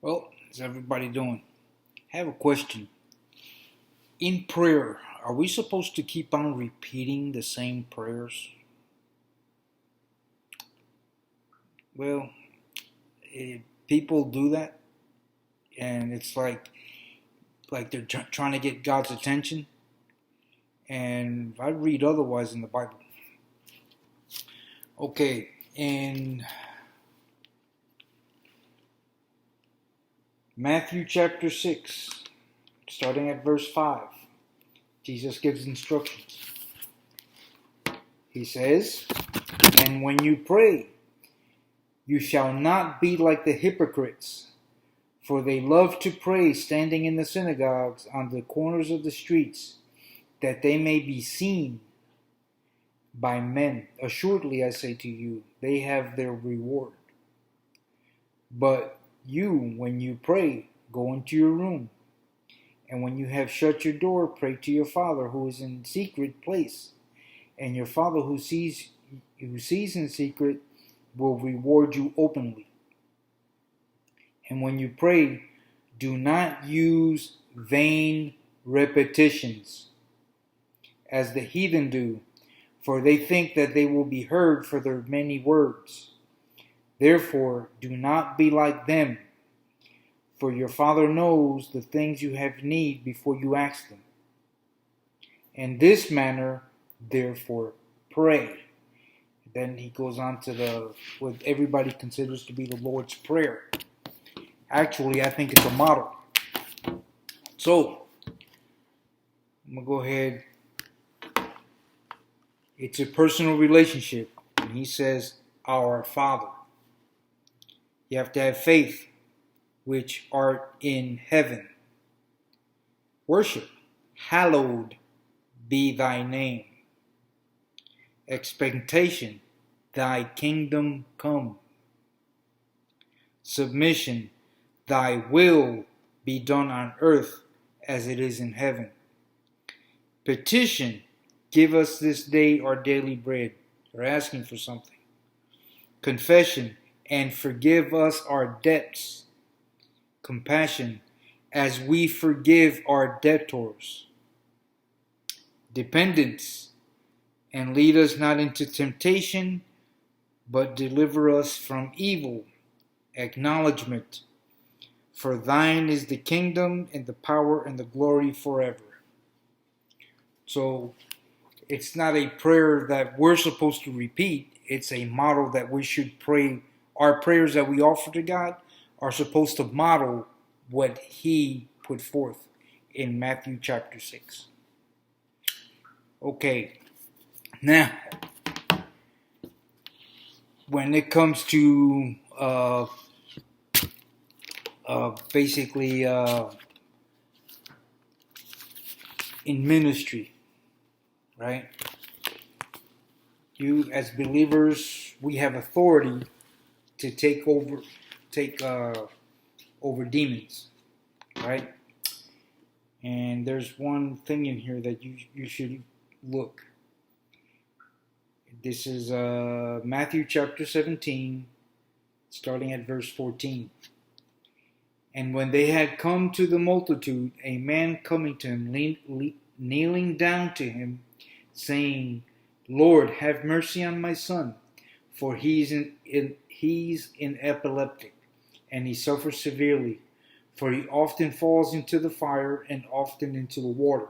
Well, how's everybody doing? I have a question. In prayer, are we supposed to keep on repeating the same prayers? Well, people do that, and it's like they're trying to get God's attention. And I read otherwise in the Bible. Okay, in Matthew chapter 6, starting at verse 5, Jesus gives instructions. He says, "And when you pray, you shall not be like the hypocrites, for they love to pray standing in the synagogues on the corners of the streets, that they may be seen by men. Assuredly, I say to you, they have their reward. But you, when you pray, go into your room, and when you have shut your door, pray to your Father who is in secret place, and your Father who sees in secret will reward you openly. And when you pray, do not use vain repetitions, as the heathen do, for they think that they will be heard for their many words. Therefore, do not be like them, for your Father knows the things you have need before you ask them. In this manner, therefore, pray." Then he goes on to what everybody considers to be the Lord's Prayer. Actually, I think it's a model. So, I'm going to go ahead. It's a personal relationship. And he says, "Our Father." You have to have faith, which art in heaven. Worship. "Hallowed be thy name." Expectation. "Thy kingdom come." Submission. "Thy will be done on earth as it is in heaven." Petition. "Give us this day our daily bread." They're asking for something. Confession. "And forgive us our debts." Compassion. "As we forgive our debtors." Dependence. "And lead us not into temptation, but deliver us from evil." Acknowledgement. "For thine is the kingdom and the power and the glory forever." So it's not a prayer that we're supposed to repeat. It's a model that we should pray. Our prayers that we offer to God are supposed to model what He put forth in Matthew chapter 6. Okay, now, when it comes to basically in ministry, right? You, as believers, we have authority to take over demons, right? And there's one thing in here that you should look. This is Matthew chapter 17, starting at verse 14. "And when they had come to the multitude, a man coming to him, kneeling down to him, saying, Lord, have mercy on my son, for he's in epileptic, and he suffers severely, for he often falls into the fire and often into the water.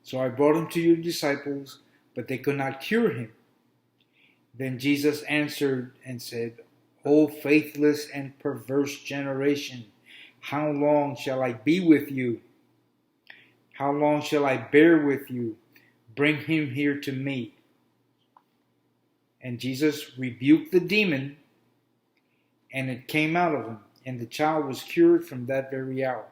So I brought him to your disciples, but they could not cure him. Then Jesus answered and said, O faithless and perverse generation, how long shall I be with you? How long shall I bear with you? Bring him here to me." And Jesus rebuked the demon, and it came out of him, and the child was cured from that very hour.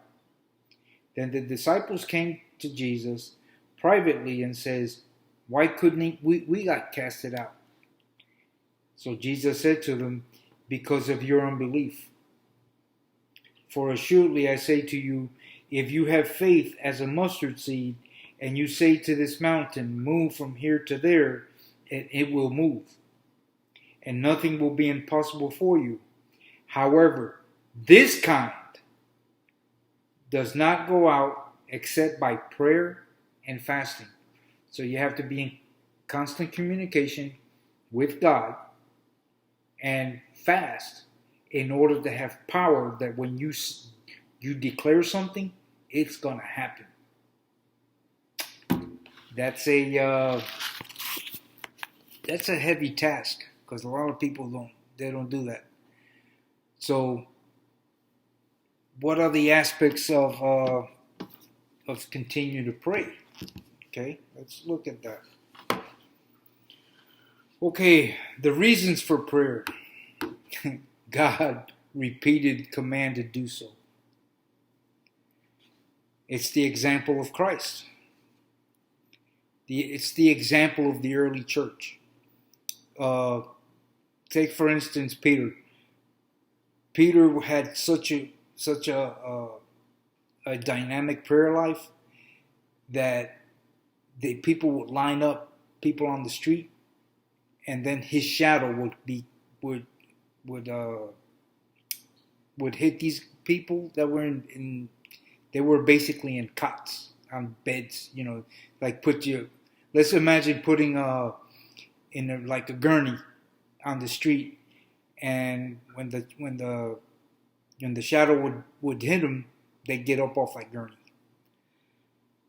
Then the disciples came to Jesus privately and says, "Why couldn't we got casted out?" So Jesus said to them, "Because of your unbelief. For assuredly I say to you, if you have faith as a mustard seed, and you say to this mountain, move from here to there, it will move, and nothing will be impossible for you. However, This kind does not go out except by prayer and fasting. So you have to be in constant communication with God and fast in order to have power that when you declare something, it's going to happen. That's a heavy task because a lot of people don't do that. So, what are the aspects of continue to pray? Okay, let's look at that. Okay, the reasons for prayer. God repeated command to do so. It's the example of Christ. It's the example of the early church. Take for instance Peter. Peter had such a dynamic prayer life that the people would line up people on the street, and then his shadow would hit these people that were they were basically in cots on beds, like let's imagine putting like a gurney on the street, and when the shadow would hit them, they get up off that gurney.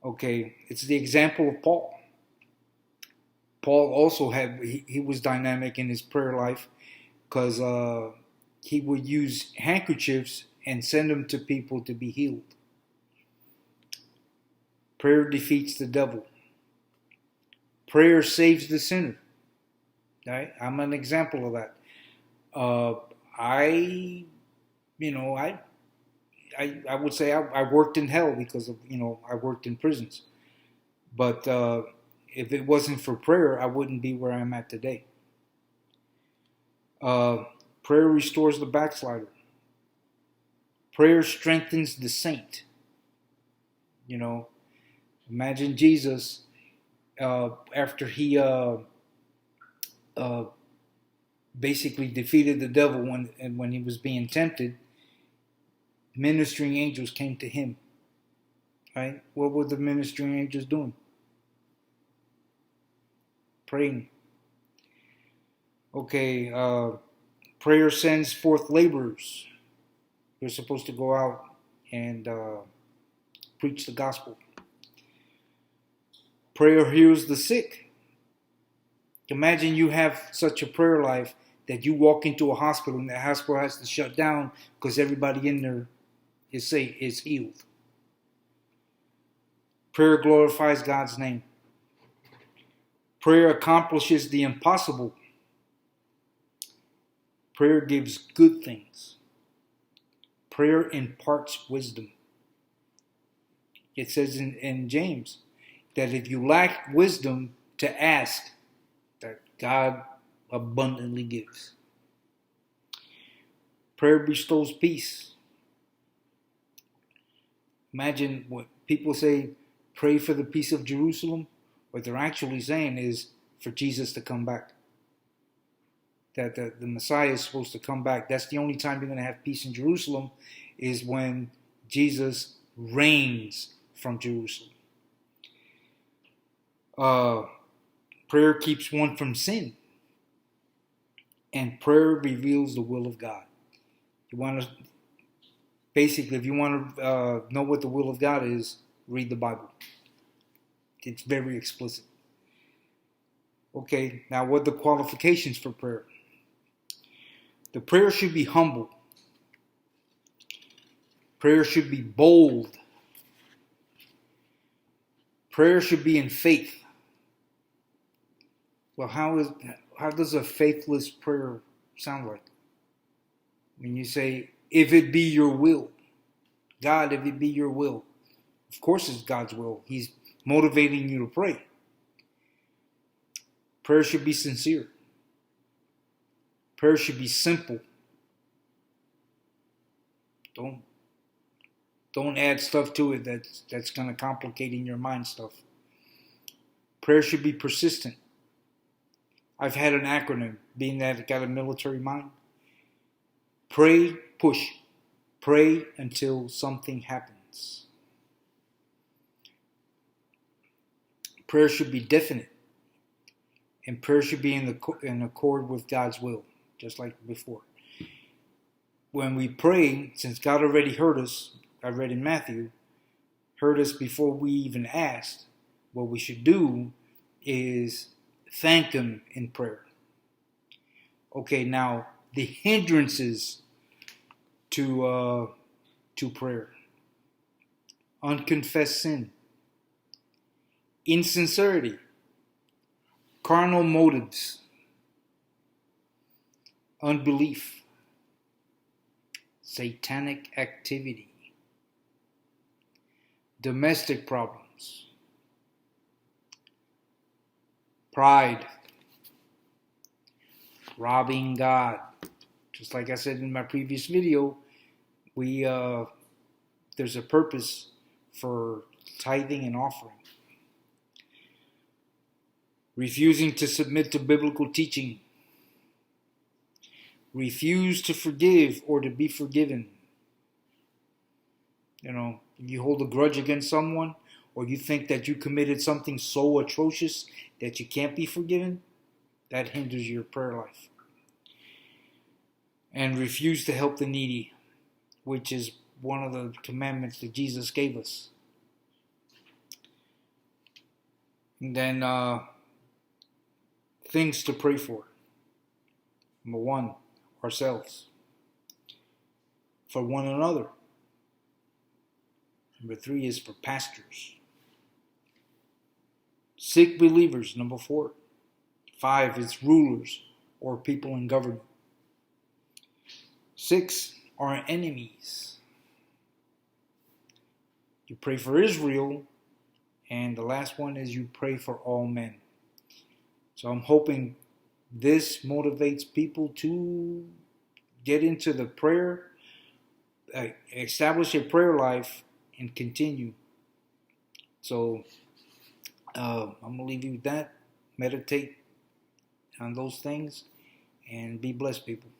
Okay, it's the example of Paul. Paul also he was dynamic in his prayer life because he would use handkerchiefs and send them to people to be healed. Prayer defeats the devil. Prayer saves the sinner. Right? I'm an example of that. I would say I worked in hell because of I worked in prisons. But if it wasn't for prayer, I wouldn't be where I'm at today. Prayer restores the backslider. Prayer strengthens the saint. Imagine Jesus after he basically defeated the devil when he was being tempted. Ministering angels came to him. Right? What were the ministering angels doing? Praying. Okay, prayer sends forth laborers. They're supposed to go out and preach the gospel. Prayer heals the sick. Imagine you have such a prayer life that you walk into a hospital and the hospital has to shut down because everybody in there is healed. Prayer glorifies God's name. Prayer accomplishes the impossible. Prayer gives good things. Prayer imparts wisdom. It says in James that if you lack wisdom, to ask, that God abundantly gives. Prayer bestows peace. Imagine what people say, pray for the peace of Jerusalem. What they're actually saying is for Jesus to come back. That the Messiah is supposed to come back. That's the only time you're going to have peace in Jerusalem, is when Jesus reigns from Jerusalem. Prayer keeps one from sin. And prayer reveals the will of God. If you want to know what the will of God is, read the Bible. It's very explicit. Okay, now what are the qualifications for prayer? The prayer should be humble. Prayer should be bold. Prayer should be in faith. Well, how does a faithless prayer sound like? When you say, if it be your will, God, if it be your will, of course it's God's will. He's motivating you to pray. Prayer should be sincere. Prayer should be simple. Don't add stuff to it that's going to complicate in your mind stuff. Prayer should be persistent. I've had an acronym, being that it got a military mind. Pray, push. Pray until something happens. Prayer should be definite, and prayer should be in accord with God's will, just like before. When we pray, since God already heard us, I read in Matthew, heard us before we even asked, what we should do is thank Him in prayer. Okay, now the hindrances to prayer: unconfessed sin, insincerity, carnal motives, unbelief, satanic activity, domestic problems, pride, robbing God. Just like I said in my previous video, there's a purpose for tithing and offering. Refusing to submit to biblical teaching. Refuse to forgive or to be forgiven. If you hold a grudge against someone, or you think that you committed something so atrocious that you can't be forgiven, that hinders your prayer life. And refuse to help the needy, which is one of the commandments that Jesus gave us. And then things to pray for. Number 1, ourselves. For one another. Number 3 is for pastors. Sick believers, number 4. 5 is rulers or people in government. 6 are enemies. You pray for Israel, and the last one is you pray for all men. So I'm hoping this motivates people to get into the prayer, establish a prayer life, and continue. So I'm going to leave you with that. Meditate on those things, and be blessed, people.